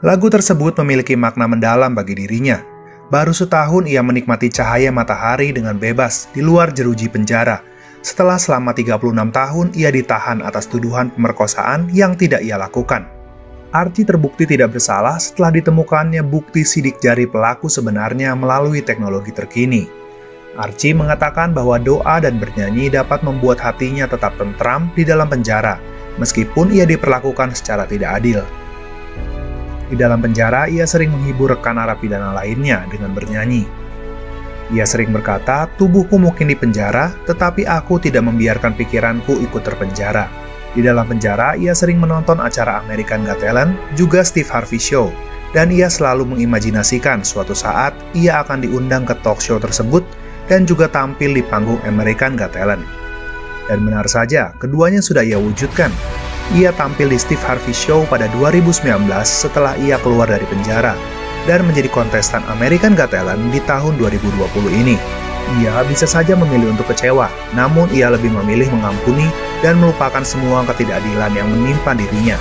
[SPEAKER 6] Lagu tersebut memiliki makna mendalam bagi dirinya. Baru setahun ia menikmati cahaya matahari dengan bebas di luar jeruji penjara. Setelah selama 36 tahun ia ditahan atas tuduhan pemerkosaan yang tidak ia lakukan. Archie terbukti tidak bersalah setelah ditemukannya bukti sidik jari pelaku sebenarnya melalui teknologi terkini. Archie mengatakan bahwa doa dan bernyanyi dapat membuat hatinya tetap tentram di dalam penjara, meskipun ia diperlakukan secara tidak adil. Di dalam penjara, ia sering menghibur rekan narapidana lainnya dengan bernyanyi. Ia sering berkata, tubuhku mungkin di penjara, tetapi aku tidak membiarkan pikiranku ikut terpenjara. Di dalam penjara, ia sering menonton acara American Got Talent, juga Steve Harvey Show, dan ia selalu mengimajinasikan suatu saat ia akan diundang ke talk show tersebut dan juga tampil di panggung American Got Talent. Dan benar saja, keduanya sudah ia wujudkan. Ia tampil di Steve Harvey Show pada 2019 setelah ia keluar dari penjara dan menjadi kontestan American Got Talent di tahun 2020 ini. Ia bisa saja memilih untuk kecewa, namun ia lebih memilih mengampuni dan melupakan semua ketidakadilan yang menimpa dirinya.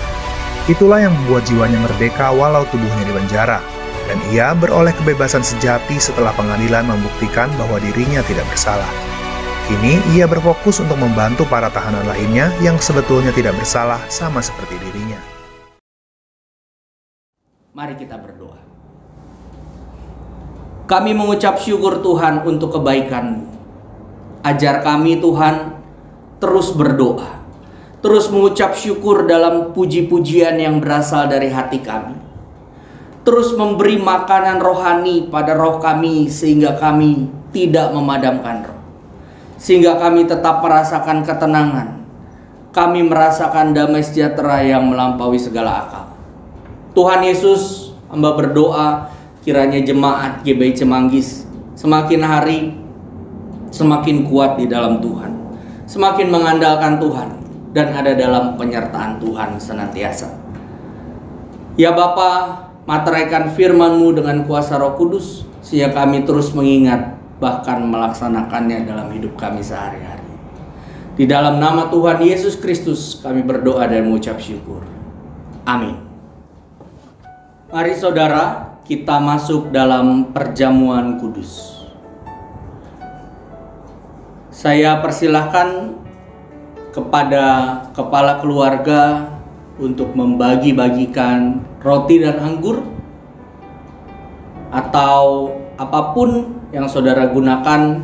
[SPEAKER 6] Itulah yang membuat jiwanya merdeka walau tubuhnya di penjara, dan ia beroleh kebebasan sejati setelah pengadilan membuktikan bahwa dirinya tidak bersalah. Kini ia berfokus untuk membantu para tahanan lainnya yang sebetulnya tidak bersalah sama seperti dirinya.
[SPEAKER 5] Mari kita berdoa. Kami mengucap syukur Tuhan untuk kebaikan-Mu. Ajar kami Tuhan terus berdoa, terus mengucap syukur dalam puji-pujian yang berasal dari hati kami. Terus memberi makanan rohani pada roh kami sehingga kami tidak memadamkan roh. Sehingga kami tetap merasakan ketenangan. Kami merasakan damai sejahtera yang melampaui segala akal. Tuhan Yesus, hamba berdoa kiranya jemaat GBI Cemanggis semakin hari semakin kuat di dalam Tuhan, semakin mengandalkan Tuhan, dan ada dalam penyertaan Tuhan senantiasa. Ya Bapa, materaikan firman-Mu dengan kuasa Roh Kudus, sehingga kami terus mengingat, bahkan melaksanakannya dalam hidup kami sehari-hari. Di dalam nama Tuhan Yesus Kristus kami berdoa dan mengucap syukur. Amin. Mari saudara, kita masuk dalam perjamuan kudus. Saya persilahkan kepada kepala keluarga untuk membagi-bagikan roti dan anggur atau apapun yang saudara gunakan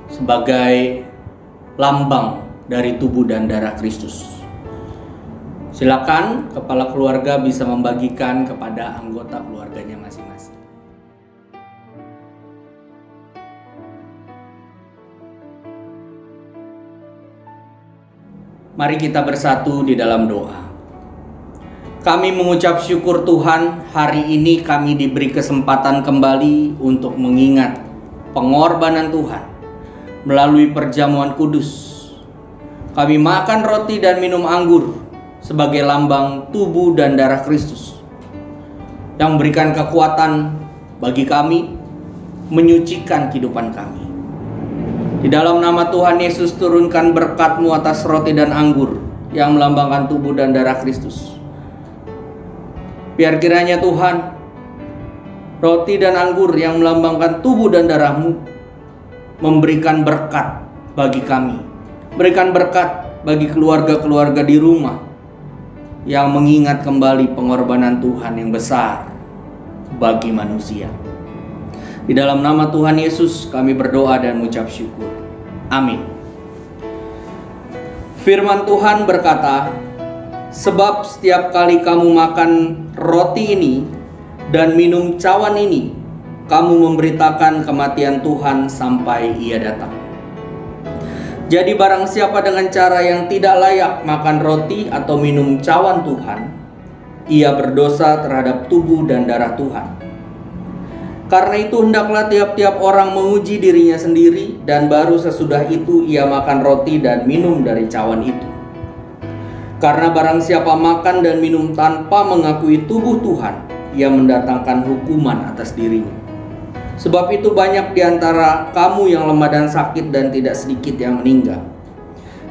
[SPEAKER 5] sebagai lambang dari tubuh dan darah Kristus. Silakan kepala keluarga bisa membagikan kepada anggota keluarganya masing-masing. Mari kita bersatu di dalam doa. Kami mengucap syukur Tuhan, hari ini kami diberi kesempatan kembali untuk mengingat pengorbanan Tuhan melalui perjamuan kudus. Kami makan roti dan minum anggur sebagai lambang tubuh dan darah Kristus yang memberikan kekuatan bagi kami, menyucikan kehidupan kami. Di dalam nama Tuhan Yesus, turunkan berkat-Mu atas roti dan anggur yang melambangkan tubuh dan darah Kristus. Biar kiranya Tuhan, roti dan anggur yang melambangkan tubuh dan darah-Mu memberikan berkat bagi kami, berikan berkat bagi keluarga-keluarga di rumah yang mengingat kembali pengorbanan Tuhan yang besar bagi manusia. Di dalam nama Tuhan Yesus kami berdoa dan mengucap syukur. Amin. Firman Tuhan berkata, sebab setiap kali kamu makan roti ini dan minum cawan ini, kamu memberitakan kematian Tuhan sampai Ia datang. Jadi barang siapa dengan cara yang tidak layak makan roti atau minum cawan Tuhan, ia berdosa terhadap tubuh dan darah Tuhan. Karena itu hendaklah tiap-tiap orang menguji dirinya sendiri, dan baru sesudah itu ia makan roti dan minum dari cawan itu. Karena barang siapa makan dan minum tanpa mengakui tubuh Tuhan, ia mendatangkan hukuman atas dirinya. Sebab itu banyak di antara kamu yang lemah dan sakit, dan tidak sedikit yang meninggal.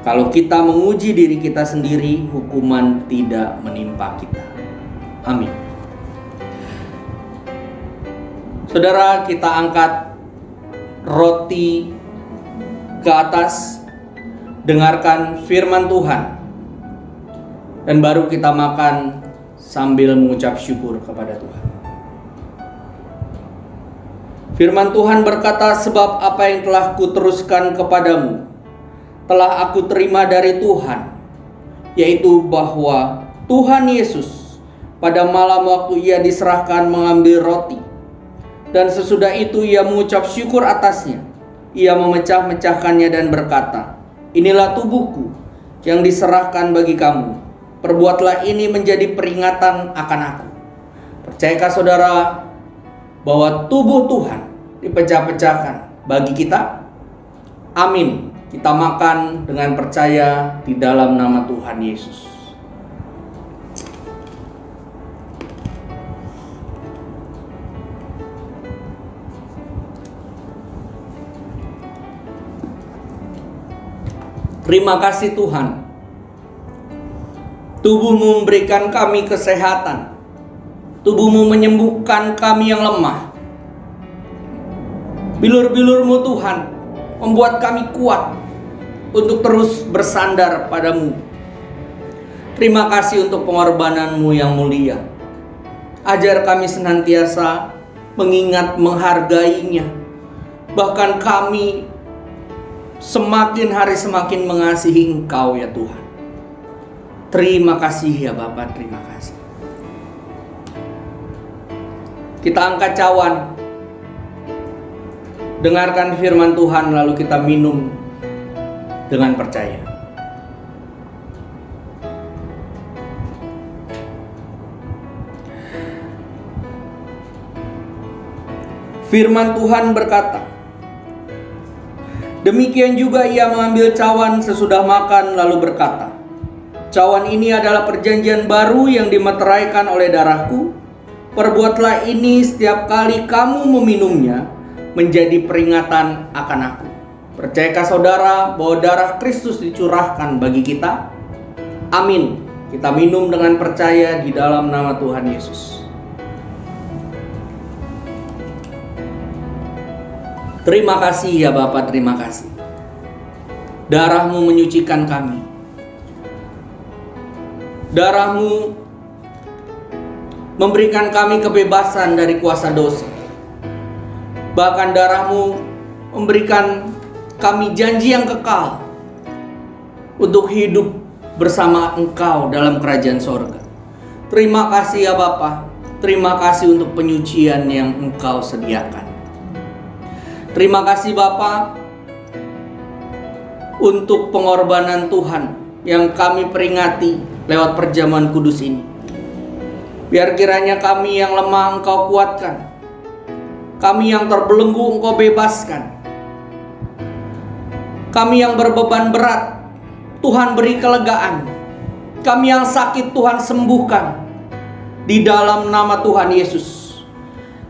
[SPEAKER 5] Kalau kita menguji diri kita sendiri, hukuman tidak menimpa kita. Amin. Saudara, kita angkat roti ke atas, dengarkan firman Tuhan, dan baru kita makan sambil mengucap syukur kepada Tuhan. Firman Tuhan berkata, sebab apa yang telah kuteruskan kepadamu telah aku terima dari Tuhan, yaitu bahwa Tuhan Yesus pada malam waktu Ia diserahkan mengambil roti, dan sesudah itu Ia mengucap syukur atasnya. Ia memecah-mecahkannya dan berkata, inilah tubuhku yang diserahkan bagi kamu. Perbuatlah ini menjadi peringatan akan aku. Percayakah saudara bahwa tubuh Tuhan dipecah-pecahkan bagi kita? Amin. Kita makan dengan percaya di dalam nama Tuhan Yesus. Terima kasih Tuhan. Tubuh-Mu memberikan kami kesehatan. Tubuh-Mu menyembuhkan kami yang lemah. Bilur-bilur-Mu Tuhan membuat kami kuat untuk terus bersandar pada-Mu. Terima kasih untuk pengorbanan-Mu yang mulia. Ajar kami senantiasa mengingat, menghargainya. Bahkan kami semakin hari semakin mengasihi Engkau ya Tuhan. Terima kasih ya Bapa, terima kasih. Kita angkat cawan, dengarkan firman Tuhan, lalu kita minum dengan percaya. Firman Tuhan berkata, demikian juga ia mengambil cawan sesudah makan lalu berkata, cawan ini adalah perjanjian baru yang dimeteraikan oleh darahku. Perbuatlah ini setiap kali kamu meminumnya menjadi peringatan akan aku. Percayakah saudara bahwa darah Kristus dicurahkan bagi kita? Amin. Kita minum dengan percaya di dalam nama Tuhan Yesus. Terima kasih ya Bapa, terima kasih. Darah-Mu menyucikan kami. Darah-Mu memberikan kami kebebasan dari kuasa dosa. Bahkan darah-Mu memberikan kami janji yang kekal untuk hidup bersama Engkau dalam kerajaan sorga. Terima kasih ya Bapa. Terima kasih untuk penyucian yang Engkau sediakan. Terima kasih Bapa untuk pengorbanan Tuhan yang kami peringati lewat perjamuan kudus ini. Biar kiranya kami yang lemah Engkau kuatkan, kami yang terbelenggu Engkau bebaskan, kami yang berbeban berat Tuhan beri kelegaan, kami yang sakit Tuhan sembuhkan di dalam nama Tuhan Yesus.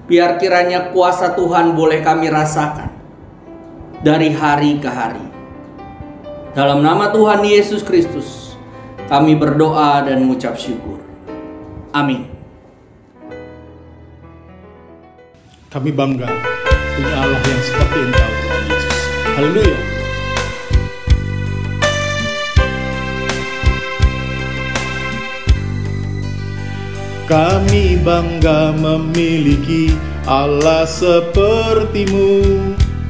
[SPEAKER 5] Biar kiranya kuasa Tuhan boleh kami rasakan dari hari ke hari. Dalam nama Tuhan Yesus Kristus kami berdoa dan mengucap syukur. Amin.
[SPEAKER 4] Kami bangga punya Allah yang seperti Engkau, Tuhan Yesus. Haleluya. Kami bangga memiliki Allah seperti-Mu.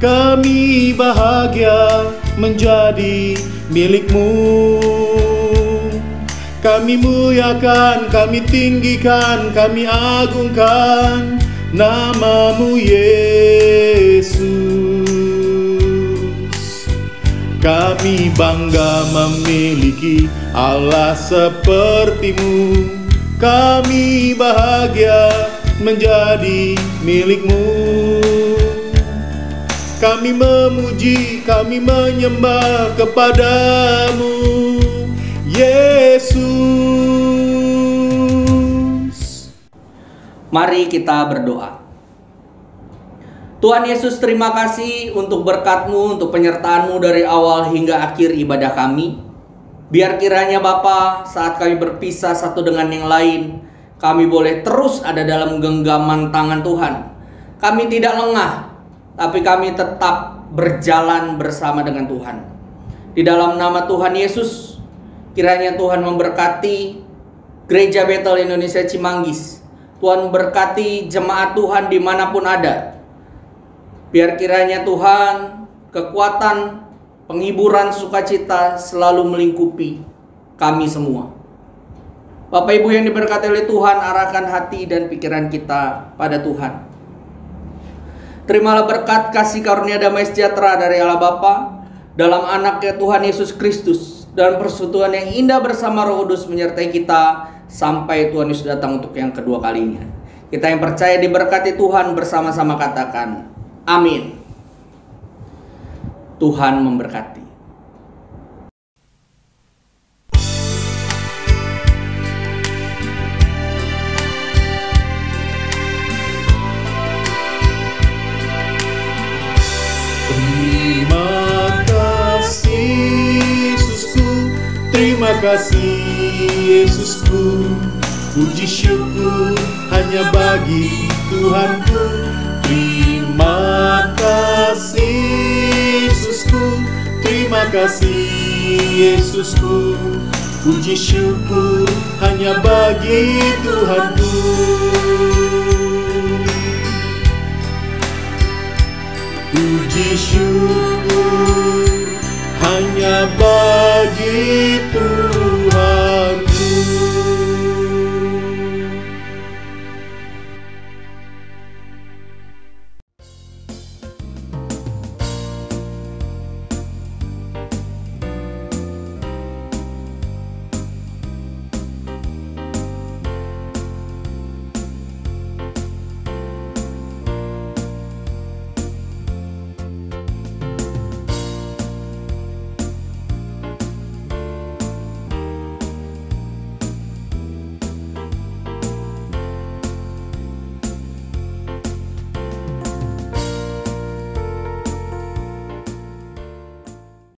[SPEAKER 4] Kami bahagia menjadi milik-Mu. Kami muliakan, kami tinggikan, kami agungkan nama-Mu Yesus. Kami bangga memiliki Allah seperti-Mu. Kami bahagia menjadi milik-Mu. Kami memuji, kami menyembah kepada-Mu Yesus.
[SPEAKER 5] Mari kita berdoa. Tuhan Yesus, terima kasih untuk berkat-Mu, untuk penyertaan-Mu dari awal hingga akhir ibadah kami. Biar kiranya Bapa, saat kami berpisah satu dengan yang lain, kami boleh terus ada dalam genggaman tangan Tuhan. Kami tidak lengah, tapi kami tetap berjalan bersama dengan Tuhan. Di dalam nama Tuhan Yesus, kiranya Tuhan memberkati Gereja Betel Indonesia Cimanggis. Tuhan memberkati jemaat Tuhan dimanapun ada. Biar kiranya Tuhan, kekuatan, penghiburan, sukacita selalu melingkupi kami semua. Bapak Ibu yang diberkati oleh Tuhan, arahkan hati dan pikiran kita pada Tuhan. Terimalah berkat, kasih karunia, damai sejahtera dari Allah Bapa dalam Anaknya Tuhan Yesus Kristus, dan persekutuan yang indah bersama Roh Kudus menyertai kita sampai Tuhan Yesus datang untuk yang kedua kalinya. Kita yang percaya diberkati Tuhan bersama-sama katakan amin. Tuhan memberkati.
[SPEAKER 4] Terima kasih Yesusku, terima kasih Yesusku. Puji syukur hanya bagi Tuhanku. Terima kasih Yesusku, terima kasih Yesusku. Puji syukur hanya bagi Tuhanku. bersyukur, hanya